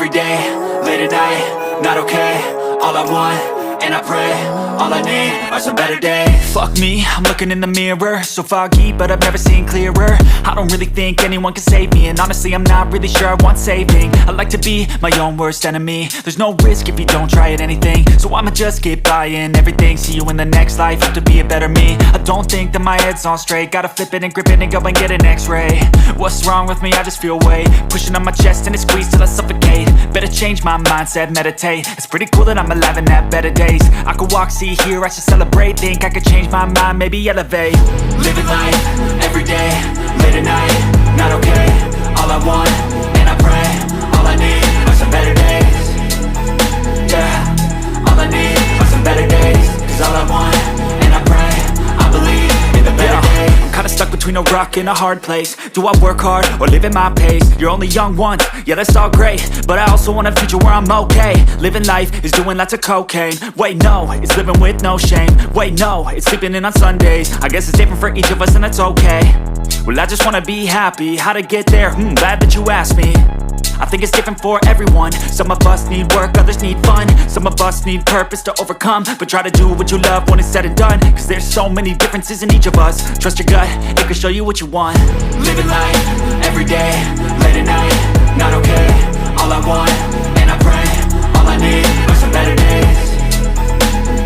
every day, late at night, not okay. All I want, and I pray, all I need are some better days. Fuck me, I'm looking in the mirror, so foggy, but I've never seen clearer. I don't really think anyone can save me, and honestly I'm not really sure I want saving. I like to be my own worst enemy. There's no risk if you don't try at anything, so I'ma just keep buying everything. See you in the next life, have to be a better me. I don't think that my head's on straight, gotta flip it and grip it and go and get an x-ray. What's wrong with me? I just feel weight pushing on my chest and it squeezes till I suffocate. Better change my mindset, meditate. It's pretty cool that I'm alive and have better days. I could walk, see, hear, I should celebrate. Think I could change my mind, maybe elevate. Living life, every day, late at night, not okay. All I want, and I pray, all I need are some better days. Yeah, all I need are some better days. Cause all I want, and I pray, I believe in the better days. I'm kinda stuck between a rock and a hard place. Do I work hard or live at my pace? You're only young once, yeah that's all great, but I also want a future where I'm okay. Living life is doing lots of cocaine. Wait no, it's living with no shame. Wait no, it's sleeping in on Sundays. I guess it's different for each of us and that's okay. Well I just wanna be happy, how to get there? Glad that you asked me. I think it's different for everyone. Some of us need work, others need fun. Some of us need purpose to overcome. But try to do what you love when it's said and done. Cause there's so many differences in each of us. Trust your gut, it can show you what you want. Living life, every day, late at night, not okay. All I want, and I pray, all I need are some better days.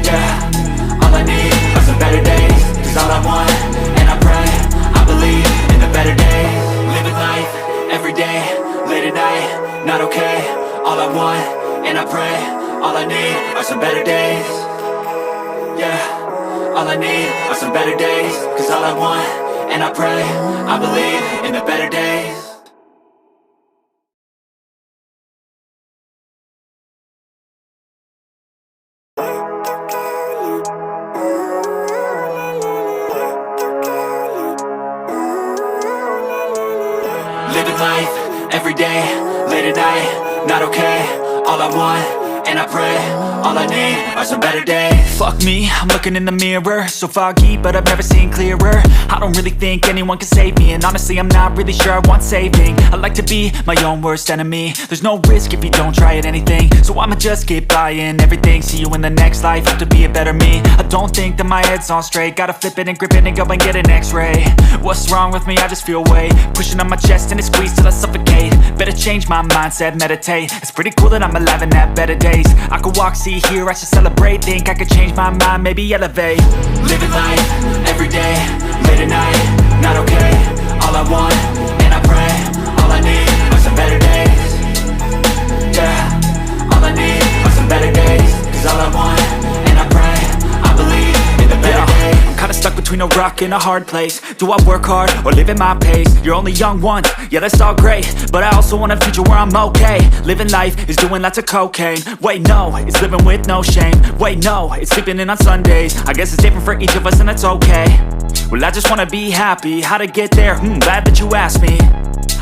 Yeah, all I need are some better days. Cause all I want, and I pray, I believe in the better days. Living life, every day, late at night, not okay. All I want, and I pray, all I need are some better days. Yeah, all I need are some better days. Cause all I want, and I pray, I believe in the better days. Living life, every day, late at night, not okay. All I want, and I pray, all I need are some better days. Fuck me, I'm looking in the mirror, so foggy, but I've never seen clearer. I don't really think anyone can save me, and honestly I'm not really sure I want saving. I like to be my own worst enemy. There's no risk if you don't try at anything, so I'ma just keep buying everything. See you in the next life, have to be a better me. I don't think that my head's on straight, gotta flip it and grip it and go and get an x-ray. What's wrong with me? I just feel weight pushing on my chest and it squeezes till I suffocate. Better change my mindset, meditate. It's pretty cool that I'm alive and have better days. I could walk, see, hear, I should celebrate. Think I could change my mind, maybe elevate. Living life, every day, late at night, not okay. All I want, and I pray, all I need are some better days. Yeah, all I need are some better days. Cause all I want, and I pray, I believe in the better days. I'm kinda stuck between a rock and a hard place. Do I work hard or live at my pace? You're only young once, yeah that's all great, but I also want a future where I'm okay. Living life is doing lots of cocaine. Wait no, it's living with no shame. Wait no, it's sleeping in on Sundays. I guess it's different for each of us and that's okay. Well I just wanna be happy, how to get there? Glad that you asked me.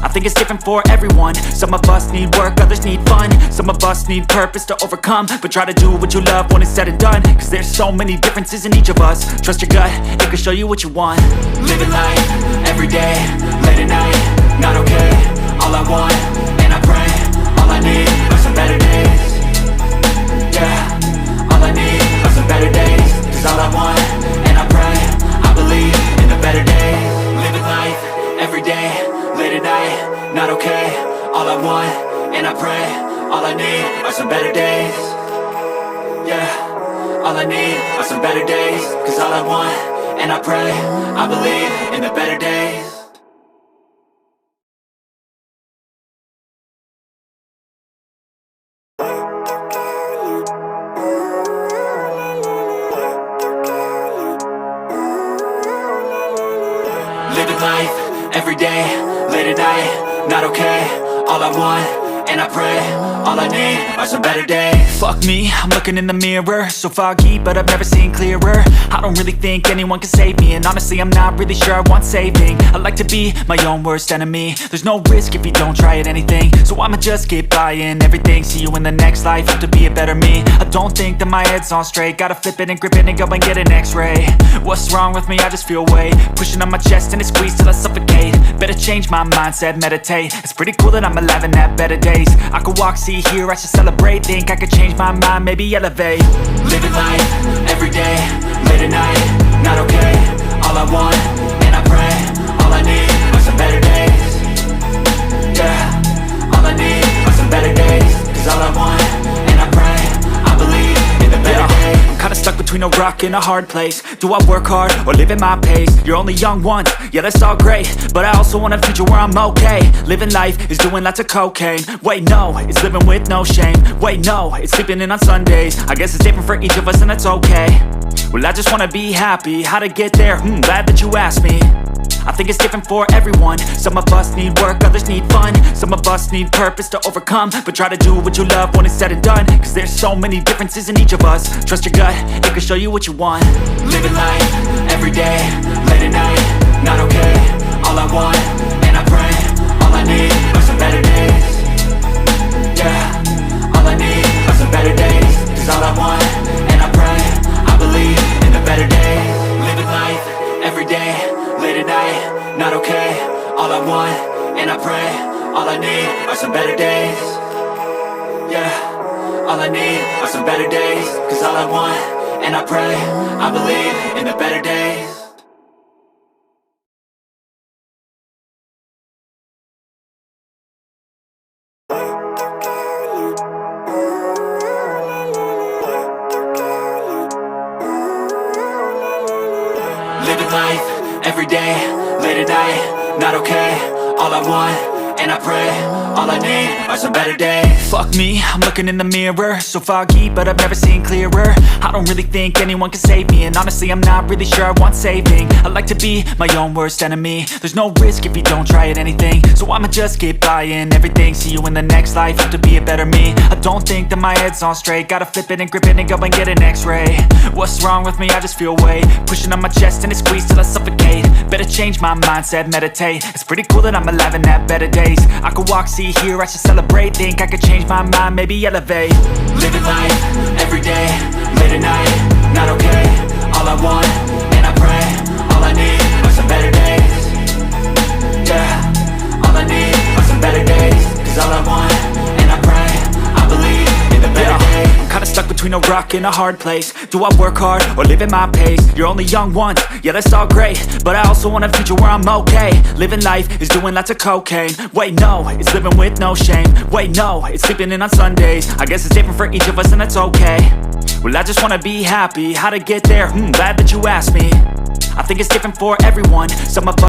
I think it's different for everyone. Some of us need work, others need fun. Some of us need purpose to overcome. But try to do what you love when it's said and done. Cause there's so many differences in each of us. Trust your gut, it can show you what you want. Living life, every day, late at night, not okay. All I want, and I pray, all I need are some better days. Yeah, all I need are some better days. Cause all I want, and I pray, I believe in the better days. Living life, every day, late at night, not okay. All I want, and I pray, all I need are some better days. Yeah, all I need are some better days. Cause all I want, and I pray, I believe in the better days. Living life, every day, late at night, not okay. All I want, and I pray, all I need are some better days. Fuck me, I'm looking in the mirror, so foggy, but I've never seen clearer. I don't really think anyone can save me, and honestly I'm not really sure I want saving. I like to be my own worst enemy. There's no risk if you don't try at anything, so I'ma just keep buying everything. See you in the next life, have to be a better me. I don't think that my head's on straight, gotta flip it and grip it and go and get an x-ray. What's wrong with me? I just feel weight pushing on my chest and it squeezes till I suffocate. Better change my mindset, meditate. It's pretty cool that I'm alive and have better days. I could walk, see, hear, I should celebrate. Think I could change my mind, maybe elevate. Living life, everyday, late at night, not okay. All I want, and I pray, all I need are some better days. Yeah, all I need are some better days. Cause all I want, and I pray, I believe in the better days. I'm kinda stuck between a rock and a hard place. Do I work hard or live at my pace? You're only young once, yeah that's all great, but I also want a future where I'm okay. Living life is doing lots of cocaine. Wait no, it's living with no shame. Wait no, it's sleeping in on Sundays. I guess it's different for each of us and that's okay. Well I just wanna be happy, how to get there? Glad that you asked me. I think it's different for everyone. Some of us need work, others need fun. Some of us need purpose to overcome. But try to do what you love when it's said and done. Cause there's so many differences in each of us. Trust your gut, it can show you what you want. Living life, everyday, late at night, not okay. All I want, and I pray, all I need are some better days. Yeah, all I need are some better days. Cause all I want, and I pray, I believe in the better days. Living life, everyday, late at night, not okay. All I want, and I pray, all I need are some better days. Yeah, all I need are some better days. Cause all I want, and I pray, I believe in the better days. Living life, everyday, late at night, not okay. All I want, and I pray, all I need are some better days. Fuck me, I'm looking in the mirror, so foggy, but I've never seen clearer. I don't really think anyone can save me, and honestly I'm not really sure I want saving. I like to be my own worst enemy. There's no risk if you don't try at anything, so I'ma just keep buying everything. See you in the next life, have to be a better me. I don't think that my head's on straight, gotta flip it and grip it and go and get an x-ray. What's wrong with me? I just feel weight pushing on my chest and it squeezes till I suffocate. Better change my mindset, meditate. It's pretty cool that I'm alive and have better days. I could walk, see, hear, I should celebrate. Think I could change my mind, maybe elevate. Living life, everyday, late at night, not okay. All I want, and I pray, all I need are some better days. Yeah, all I need are some better days. Cause all I want, and I pray, I believe in the better days. I'm kinda stuck between a rock and a hard place. Do I work hard or live at my pace? You're only young once, yeah that's all great, but I also want a future where I'm okay. Living life is doing lots of cocaine. Wait no, it's living with no shame. Wait no, it's sleeping in on Sundays. I guess it's different for each of us and that's okay. Well I just wanna be happy, how to get there? Glad that you asked me. I think it's different for everyone. Some of us